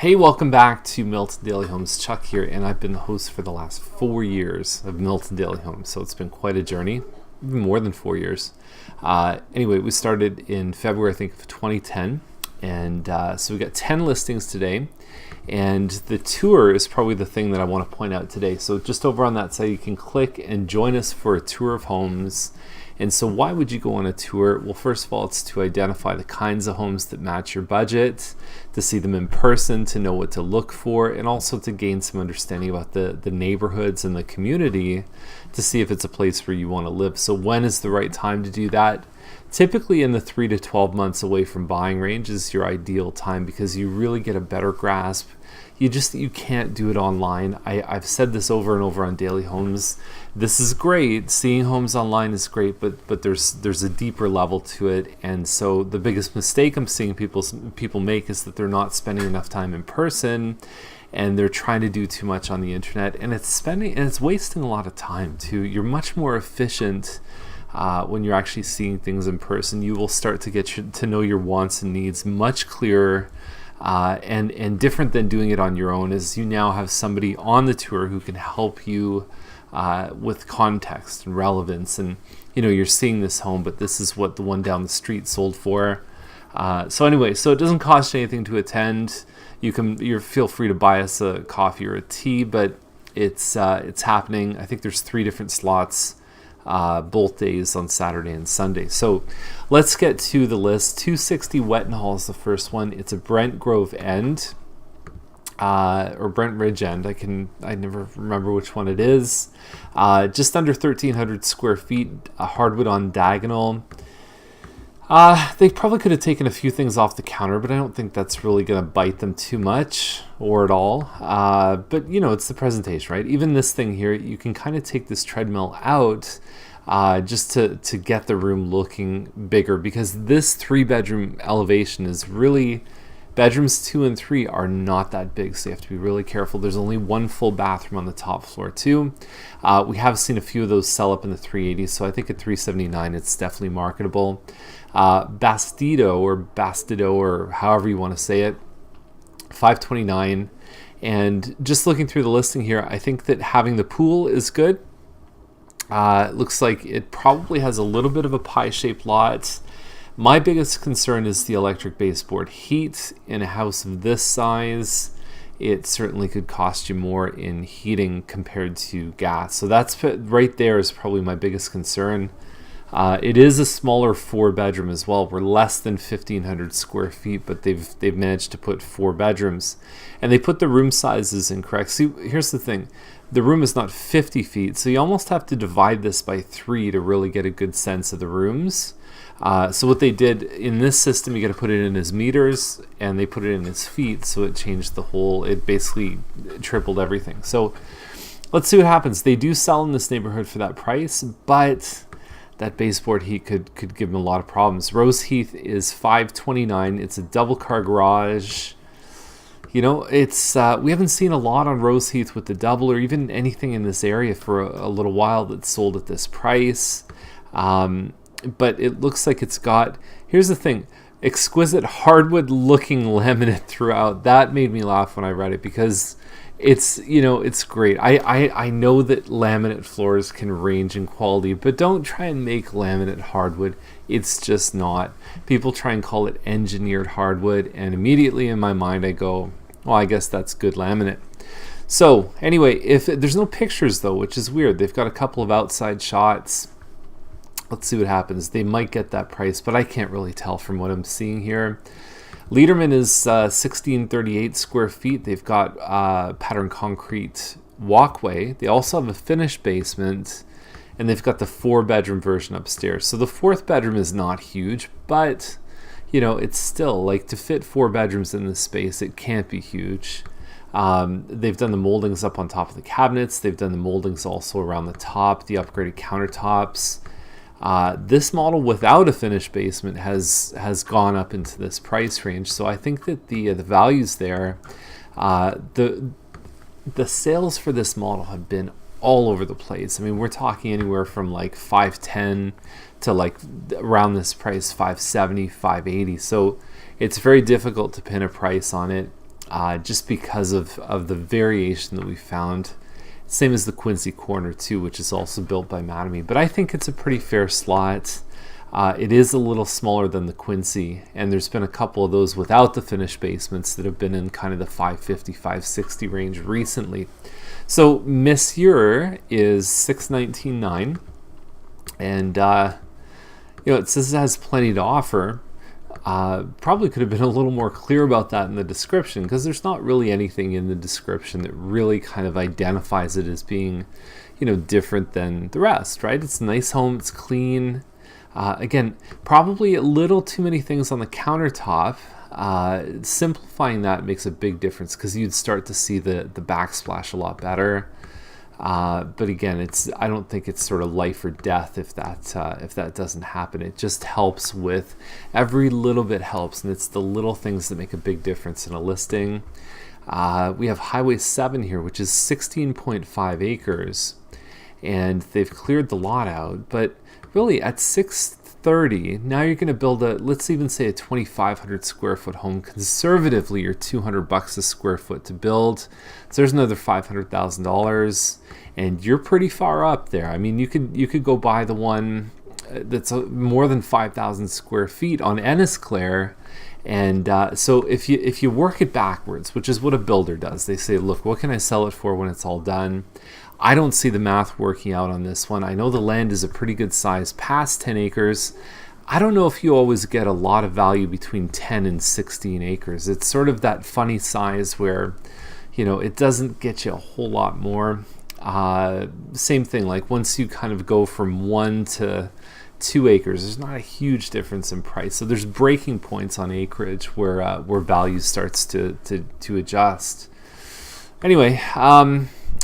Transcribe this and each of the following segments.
Hey, welcome back to Milton Daily Homes. Chuck here, and I've been the host for the last 4 years of Milton Daily Homes, so it's been quite a journey, even more than 4 years. Anyway, we started in February, I think, of 2010, and so we got 10 listings today, and the tour is probably the thing that I want to point out today. So just over on that side, you can click and join us for a tour of homes. And so why would you go on a tour? Well, first of all, it's to identify the kinds of homes that match your budget, to see them in person, to know what to look for, and also to gain some understanding about the neighborhoods and the community to see if it's a place where you want to live. So when is the right time to do that? Typically in the 3 to 12 months away from buying range is your ideal time because you really get a better grasp. You can't do it online. I've said this over and over on Daily Homes. This is great. Seeing homes online is great, but there's a deeper level to it. And so the biggest mistake I'm seeing people make is that they're not spending enough time in person, and they're trying to do too much on the internet, and it's wasting a lot of time too. You're much more efficient when you're actually seeing things in person. You will start to get to know your wants and needs much clearer. And different than doing it on your own is you now have somebody on the tour who can help you with context and relevance. And you're seeing this home, but this is what the one down the street sold for. So it doesn't cost you anything to attend. You feel free to buy us a coffee or a tea, but it's happening. I think there's 3 different slots. Both days on Saturday and Sunday. So let's get to the list. 260 Wetton Hall is the first one. It's a Brent Grove end or Brent Ridge end. I never remember which one it is. Just under 1,300 square feet, hardwood on diagonal. They probably could have taken a few things off the counter, but I don't think that's really going to bite them too much or at all. But it's the presentation, right? Even this thing here, you can kind of take this treadmill out just to get the room looking bigger, because this 3-bedroom elevation is really, bedrooms 2 and 3 are not that big, so you have to be really careful. There's only 1 full bathroom on the top floor too. We have seen a few of those sell up in the 380s, so I think at 379 it's definitely marketable. Bastido or however you want to say it, 529. And just looking through the listing here, I think that having the pool is good. It looks like it probably has a little bit of a pie-shaped lot. My biggest concern is the electric baseboard heat. In a house of this size, it certainly could cost you more in heating compared to gas. So that's right there is probably my biggest concern. It is a smaller 4-bedroom as well. We're less than 1,500 square feet, but they've managed to put 4 bedrooms, and they put the room sizes incorrect. See, here's the thing: the room is not 50 feet, so you almost have to divide this by 3 to really get a good sense of the rooms. So what they did in this system, you got to put it in as meters, and they put it in as feet, so it changed the whole. It basically tripled everything. So let's see what happens. They do sell in this neighborhood for that price, but that baseboard heat could give them a lot of problems. Rose Heath is 529. It's a double car garage. It's we haven't seen a lot on Rose Heath with the double or even anything in this area for a little while that's sold at this price. But it looks like it's got, here's the thing, exquisite hardwood looking laminate throughout. That made me laugh when I read it because it's great. I know that laminate floors can range in quality, but don't try and make laminate hardwood. It's just not. People try and call it engineered hardwood, and immediately in my mind I go, well, I guess that's good laminate. So anyway, if there's no pictures though, which is weird. They've got a couple of outside shots. Let's see what happens. They might get that price, but I can't really tell from what I'm seeing here. Leaderman is 1,638 square feet. They've got pattern concrete walkway. They also have a finished basement, and they've got the 4-bedroom version upstairs. So the 4th bedroom is not huge, but it's still like to fit 4 bedrooms in this space. It can't be huge. They've done the moldings up on top of the cabinets. They've done the moldings also around the top, the upgraded countertops. This model without a finished basement has gone up into this price range, so I think that the values there, the sales for this model have been all over the place. I mean, we're talking anywhere from like 510 to like around this price 570, 580. So it's very difficult to pin a price on it. just because of the variation that we found. Same as the Quincy Corner too, which is also built by Mattamy. But I think it's a pretty fair slot. It is a little smaller than the Quincy, and there's been a couple of those without the finished basements that have been in kind of the 550, 560 range recently. So Monsieur is $619,900, and it says it has plenty to offer. Probably could have been a little more clear about that in the description, because there's not really anything in the description that really kind of identifies it as being, different than the rest, right? It's a nice home, it's clean. Again, probably a little too many things on the countertop. Simplifying that makes a big difference, because you'd start to see the backsplash a lot better. But again, I don't think it's sort of life or death if that doesn't happen. It just helps with every little bit helps, and it's the little things that make a big difference in a listing. We have Highway 7 here, which is 16.5 acres, and they've cleared the lot out. But really, at $630,000, now you're going to build let's even say a 2,500 square foot home. Conservatively, you're $200 a square foot to build. So there's another $500,000, and you're pretty far up there. I mean, you could go buy the one that's more than 5,000 square feet on Ennisclare. And so if you work it backwards, which is what a builder does, they say, look, what can I sell it for when it's all done? I don't see the math working out on this one. I know the land is a pretty good size, past 10 acres. I don't know if you always get a lot of value between 10 and 16 acres. It's sort of that funny size where, it doesn't get you a whole lot more. Same thing, like once you kind of go from 1 to 2 acres, there's not a huge difference in price. So there's breaking points on acreage where value starts to adjust. Anyway,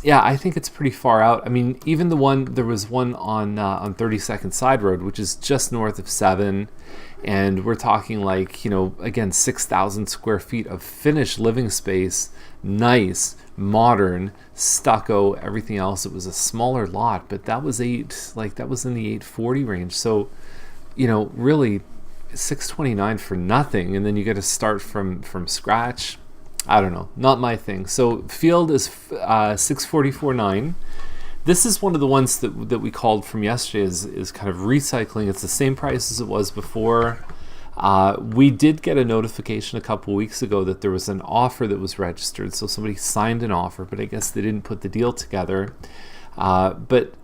yeah, I think it's pretty far out. I mean, even there was one on 32nd Side Road, which is just north of 7, and we're talking like, again, 6,000 square feet of finished living space, nice, modern, stucco, everything else. It was a smaller lot, but that was in the 840 range. So, really $629 for nothing, and then you got to start from scratch. I don't know, not my thing. So field is $644,900. This is one of the ones that we called from yesterday is kind of recycling. It's the same price as it was before. We did get a notification a couple weeks ago that there was an offer that was registered. So somebody signed an offer, but I guess they didn't put the deal together. But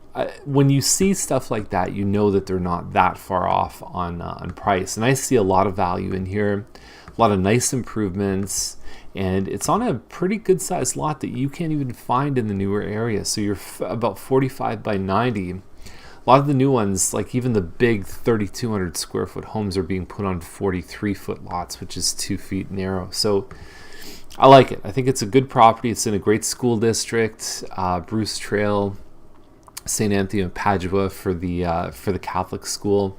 when you see stuff like that, you know that they're not that far off on price. And I see a lot of value in here, a lot of nice improvements. And it's on a pretty good sized lot that you can't even find in the newer area. So you're about 45 by 90. A lot of the new ones, like even the big 3,200 square foot homes, are being put on 43 foot lots, which is 2 feet narrow. So I like it. I think it's a good property. It's in a great school district, Bruce Trail, St. Anthony of Padua for the Catholic school.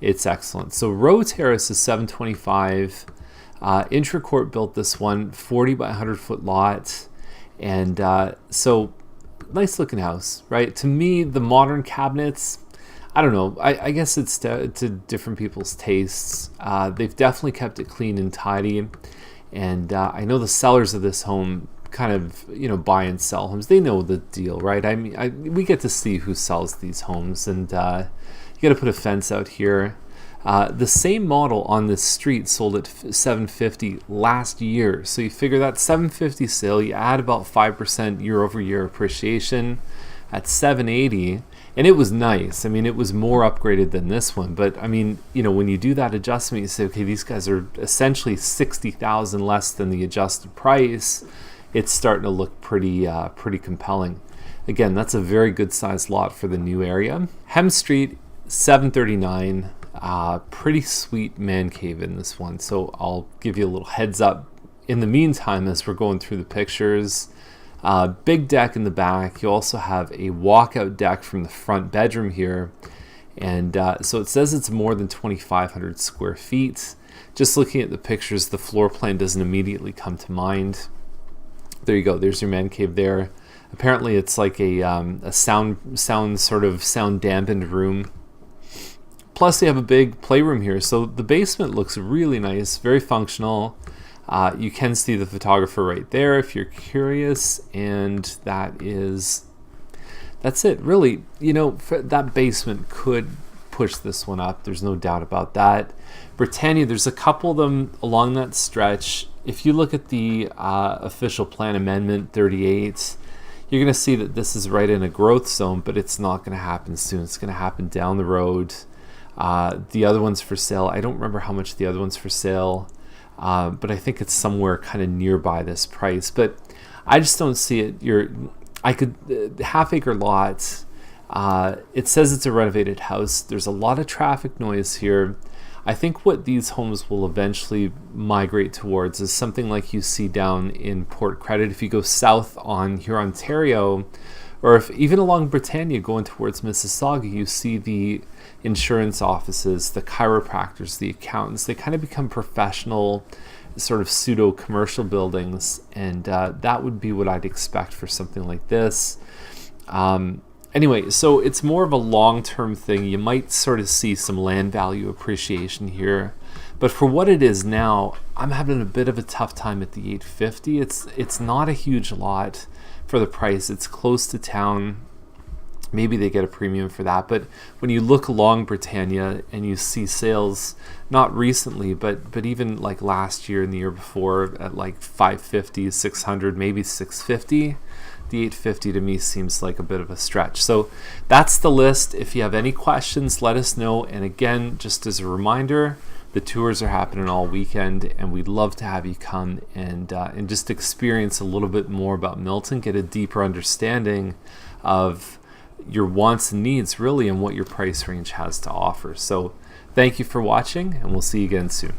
It's excellent. So Row Terrace is $725,000. Intracourt built this one, 40 by 100 foot lot, and so nice looking house, right? To me, the modern cabinets, I don't know, I guess it's to different people's tastes. They've definitely kept it clean and tidy, and I know the sellers of this home kind of buy and sell homes. They know the deal, right? I mean, we get to see who sells these homes, and you got to put a fence out here. The same model on this street sold at $750,000 last year. So you figure that $750,000 sale, you add about 5% year over year appreciation at $780,000, and it was nice. I mean, it was more upgraded than this one. But I mean, when you do that adjustment, you say, okay, these guys are essentially $60,000 less than the adjusted price. It's starting to look pretty compelling. Again, that's a very good sized lot for the new area. Hem Street, $739,000. Pretty sweet man cave in this one, so I'll give you a little heads up in the meantime as we're going through the pictures. Big deck in the back. You also have a walkout deck from the front bedroom here, and so it says it's more than 2,500 square feet. Just looking at the pictures, the floor plan doesn't immediately come to mind. There you go, there's your man cave there. Apparently it's like a sound dampened room. Plus, they have a big playroom here, so the basement looks really nice, very functional. You can see the photographer right there if you're curious, and that's it really. That basement could push this one up, there's no doubt about that. Britannia, there's a couple of them along that stretch. If you look at the official plan amendment 38, you're going to see that this is right in a growth zone, but it's not going to happen soon. It's going to happen down the road. The other one's for sale. I don't remember how much the other one's for sale, but I think it's somewhere kind of nearby this price. But I just don't see it. Half-acre lot. It says it's a renovated house. There's a lot of traffic noise here. I think what these homes will eventually migrate towards is something like you see down in Port Credit. If you go south on Hurontario, or if even along Britannia going towards Mississauga, you see the insurance offices, the chiropractors, the accountants. They kind of become professional, sort of pseudo-commercial buildings, and that would be what I'd expect for something like this. Anyway, so it's more of a long-term thing. You might sort of see some land value appreciation here. But for what it is now, I'm having a bit of a tough time at the $850. It's not a huge lot for the price. It's close to town. Maybe they get a premium for that. But when you look along Britannia and you see sales, not recently, but even like last year and the year before at like $550, $600, maybe $650, the $850 to me seems like a bit of a stretch. So that's the list. If you have any questions, let us know. And again, just as a reminder, the tours are happening all weekend, and we'd love to have you come and just experience a little bit more about Milton, get a deeper understanding of your wants and needs really, and what your price range has to offer. So thank you for watching, and we'll see you again soon.